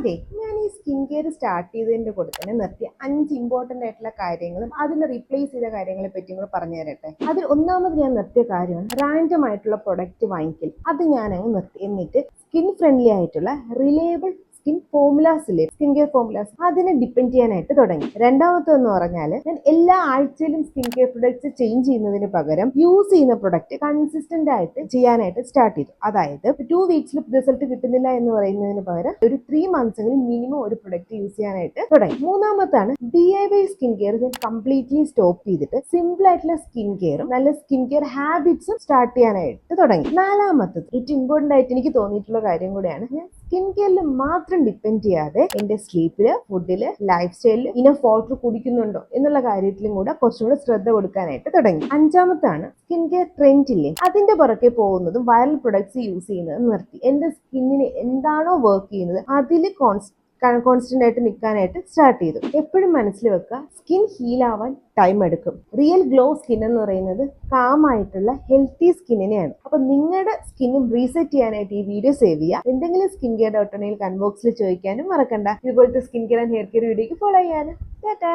അതെ, ഞാൻ ഈ സ്കിൻ കെയർ സ്റ്റാർട്ട് ചെയ്തതിന്റെ കൂടെ തന്നെ നിർത്തിയ 5 ഇമ്പോർട്ടന്റ് ആയിട്ടുള്ള കാര്യങ്ങളും അതിനെ റീപ്ലേസ് ചെയ്ത കാര്യങ്ങളെ പറ്റിയും കൂടെ പറഞ്ഞു തരട്ടെ. അതിൽ ഒന്നാമത് ഞാൻ നിർത്തിയ കാര്യമാണ് റാൻഡം ആയിട്ടുള്ള പ്രൊഡക്റ്റ് വാങ്ങിക്കൽ. അത് ഞാൻ അങ്ങ് നിർത്തി. എന്നിട്ട് സ്കിൻ ഫ്രണ്ട്ലി ആയിട്ടുള്ള റിലയബിൾ സ്കിൻ കെയർ ഫോർമുലാസ് അതിനെ ഡിപ്പെൻഡ് ചെയ്യാനായിട്ട് തുടങ്ങി. രണ്ടാമത്തെന്ന് പറഞ്ഞാൽ ഞാൻ എല്ലാ ആഴ്ചയിലും സ്കിൻ കെയർ പ്രൊഡക്ട്സ് ചേഞ്ച് ചെയ്യുന്നതിന് പകരം യൂസ് ചെയ്യുന്ന പ്രൊഡക്റ്റ് കൺസിസ്റ്റന്റ് ആയിട്ട് ചെയ്യാനായിട്ട് സ്റ്റാർട്ട് ചെയ്തു. അതായത് 2 വീക്സിൽ റിസൾട്ട് കിട്ടുന്നില്ല എന്ന് പറയുന്നതിന് പകരം ഒരു 3 മന്ത്സെങ്കിലും മിനിമം ഒരു പ്രൊഡക്റ്റ് യൂസ് ചെയ്യാനായിട്ട് തുടങ്ങി. മൂന്നാമത്താണ് DIY സ്കിൻ കെയർ ഞാൻ കംപ്ലീറ്റ്ലി സ്റ്റോപ്പ് ചെയ്തിട്ട് സിമ്പിൾ ആയിട്ടുള്ള സ്കിൻ കെയറും നല്ല സ്കിൻ കെയർ ഹാബിറ്റ്സും സ്റ്റാർട്ട് ചെയ്യാനായിട്ട് തുടങ്ങി. നാലാമത്തത് ഏറ്റവും ഇമ്പോർട്ടന്റ് ആയിട്ട് എനിക്ക് തോന്നിയിട്ടുള്ള കാര്യം കൂടെയാണ്, ഞാൻ സ്കിൻ കെയറിൽ മാത്രം ഡിപ്പെൻഡ് ചെയ്യാതെ എന്റെ സ്ലീപ്പില്, ഫുഡില്, ലൈഫ് സ്റ്റൈലില് ഇനഫ് വാട്ടർ കുടിക്കുന്നുണ്ടോ എന്നുള്ള കാര്യത്തിലും കൂടെ കുറച്ചുകൂടെ ശ്രദ്ധ കൊടുക്കാനായിട്ട് തുടങ്ങി. അഞ്ചാമത്താണ് സ്കിൻ കെയർ ട്രെൻഡ് ഇല്ലേ അതിന്റെ പുറകെ പോകുന്നതും വൈറൽ പ്രൊഡക്ട്സ് യൂസ് ചെയ്യുന്നതും നിർത്തി. എന്റെ സ്കിന്നിന് എന്താണോ വർക്ക് ചെയ്യുന്നത് അതിൽ കോൺസ്റ്റന്റ് ആയിട്ട് നിൽക്കാനായിട്ട് സ്റ്റാർട്ട് ചെയ്തു. എപ്പോഴും മനസ്സിൽ വെക്കുക, സ്കിൻ ഹീൽ ആവാൻ ടൈം എടുക്കും. റിയൽ ഗ്ലോ സ്കിൻ എന്ന് പറയുന്നത് കാമായിട്ടുള്ള ഹെൽത്തി സ്കിന്നിനെയാണ്. അപ്പൊ നിങ്ങളുടെ സ്കിന്നും റീസെറ്റ് ചെയ്യാനായിട്ട് ഈ വീഡിയോ സേവ് ചെയ്യുക. എന്തെങ്കിലും സ്കിൻ കെയർ ഡൗട്ട് ഉണ്ടെങ്കിൽ കമന്റ് ബോക്സിൽ ചോദിക്കാനും മറക്കണ്ട. ഇതുപോലത്തെ skin care and hair care വീഡിയോക്ക് ഫോളോ ചെയ്യാനും. ടാറ്റാ.